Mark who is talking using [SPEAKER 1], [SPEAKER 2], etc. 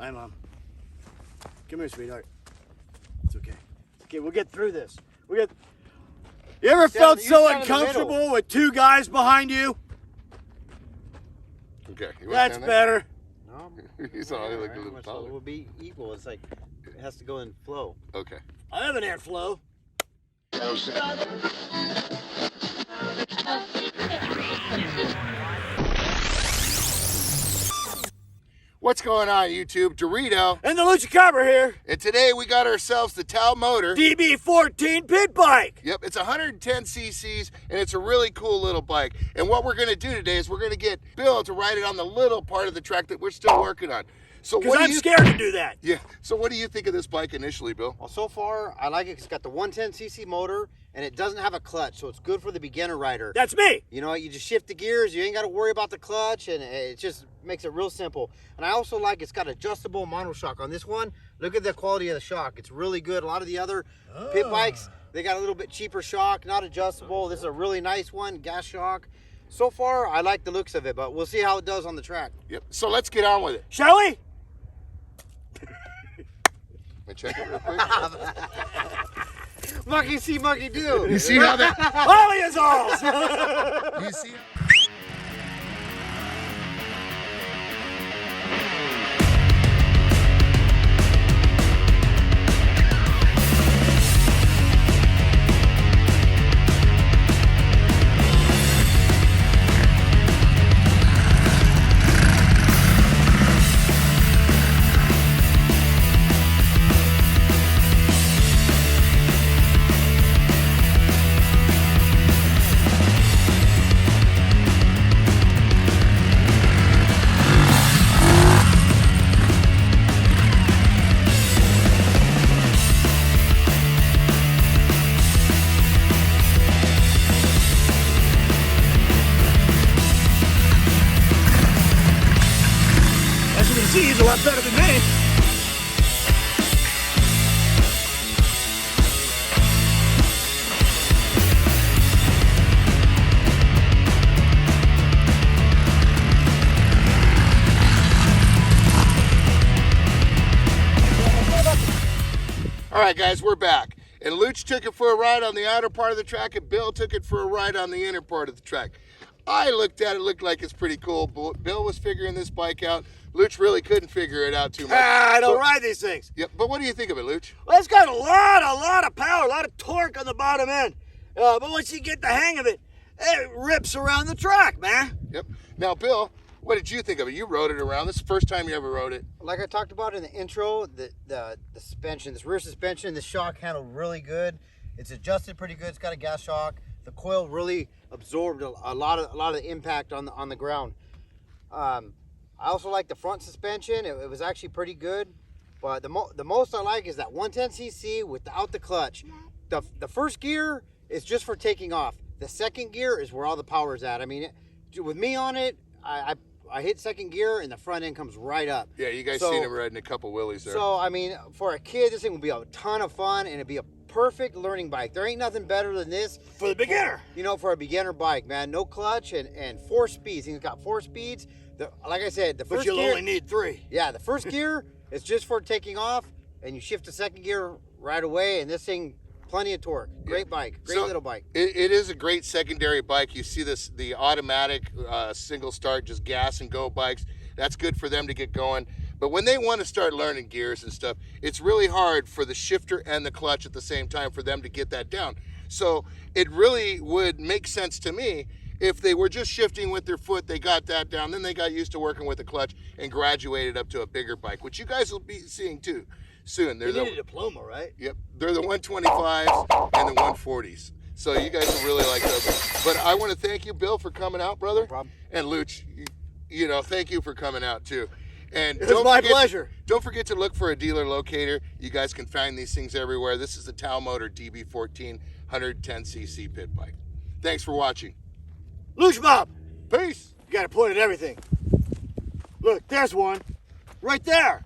[SPEAKER 1] Hi, Mom. Come here, sweetheart. It's okay. It's okay. We'll get through this. You ever felt so uncomfortable with two guys behind you?
[SPEAKER 2] Okay.
[SPEAKER 1] That's better.
[SPEAKER 3] No,
[SPEAKER 2] He's all like a little
[SPEAKER 3] it
[SPEAKER 2] taller.
[SPEAKER 3] will be equal. It's like it has to go in flow.
[SPEAKER 2] Okay.
[SPEAKER 1] I have an airflow.
[SPEAKER 2] What's going on, YouTube? Dorito.
[SPEAKER 1] And the Luchacabra here.
[SPEAKER 2] And today we got ourselves the Tao Motor
[SPEAKER 1] Db-14 pit bike.
[SPEAKER 2] Yep, it's 110 cc's, and it's a really cool little bike. And what we're going to do today is we're going to get Bill to ride it on the little part of the track that we're still working on. So
[SPEAKER 1] Because I'm scared to do that.
[SPEAKER 2] Yeah. So what do you think of this bike initially, Bill?
[SPEAKER 3] Well, so far I like it. It's got the 110cc motor, and it doesn't have a clutch, so it's good for the beginner rider.
[SPEAKER 1] That's me.
[SPEAKER 3] You know, you just shift the gears. You ain't got to worry about the clutch, and it just makes it real simple. And I also like it's got adjustable monoshock on this one. Look at the quality of the shock. It's really good. A lot of the other pit bikes, they got a little bit cheaper shock, not adjustable. This is a really nice one, gas shock. So far, I like the looks of it, but we'll see how it does on the track.
[SPEAKER 2] Yep. So let's get on with it.
[SPEAKER 1] Shall we?
[SPEAKER 2] Let me check it real quick.
[SPEAKER 3] Monkey see, monkey do.
[SPEAKER 2] You see how that?
[SPEAKER 1] Polyazolls.
[SPEAKER 2] You see?
[SPEAKER 1] As you can see, he's a lot better than me.
[SPEAKER 2] All right, guys, we're back. And Luch took it for a ride on the outer part of the track, and Bill took it for a ride on the inner part of the track. I looked at it, looked like it's pretty cool. Bill was figuring this bike out. Luch really couldn't figure it out too much.
[SPEAKER 1] I don't ride these things.
[SPEAKER 2] Yep, but what do you think of it, Luch?
[SPEAKER 1] Well, it's got a lot of power, a lot of torque on the bottom end. But once you get the hang of it, it rips around the track, man.
[SPEAKER 2] Yep. Now, Bill, what did you think of it? You rode it around. This is the first time you ever rode it.
[SPEAKER 3] Like I talked about in the intro, the suspension, this rear suspension, the shock handled really good. It's adjusted pretty good. It's got a gas shock. The coil really absorbed a lot of the impact on the ground. I also like the front suspension. It was actually pretty good. But the most I like is that 110cc without the clutch. The first gear is just for taking off. The second gear is where all the power is at. I mean, with me on it, I hit second gear and the front end comes right up.
[SPEAKER 2] Yeah, you guys seen him riding a couple wheelies there.
[SPEAKER 3] So, I mean, for a kid, this thing would be a ton of fun, and it'd be a perfect learning bike. There ain't nothing better than this.
[SPEAKER 1] For the beginner.
[SPEAKER 3] You know, for a beginner bike, man. No clutch and 4 speeds. It's got 4 speeds. Like I said, the first
[SPEAKER 1] But you'll
[SPEAKER 3] gear...
[SPEAKER 1] only need 3.
[SPEAKER 3] Yeah, the first gear is just for taking off, and you shift to second gear right away, and this thing... Plenty of torque. Great bike. Great little bike.
[SPEAKER 2] It is a great secondary bike. You see the automatic single start, just gas and go bikes. That's good for them to get going. But when they want to start learning gears and stuff, it's really hard for the shifter and the clutch at the same time for them to get that down. So it really would make sense to me if they were just shifting with their foot, they got that down, then they got used to working with the clutch and graduated up to a bigger bike, which you guys will be seeing too. Soon.
[SPEAKER 1] You need a diploma, right?
[SPEAKER 2] Yep. They're the 125s and the 140s. So you guys will really like those. But I want to thank you, Bill, for coming out, brother.
[SPEAKER 3] No problem.
[SPEAKER 2] And Luch, you know, thank you for coming out too. And
[SPEAKER 1] It was my pleasure.
[SPEAKER 2] Don't forget to look for a dealer locator. You guys can find these things everywhere. This is the Tao Motor Db-14 110cc pit bike. Thanks for watching.
[SPEAKER 1] Luch Bob.
[SPEAKER 2] Peace.
[SPEAKER 1] You got to point at everything. Look, there's one. Right there.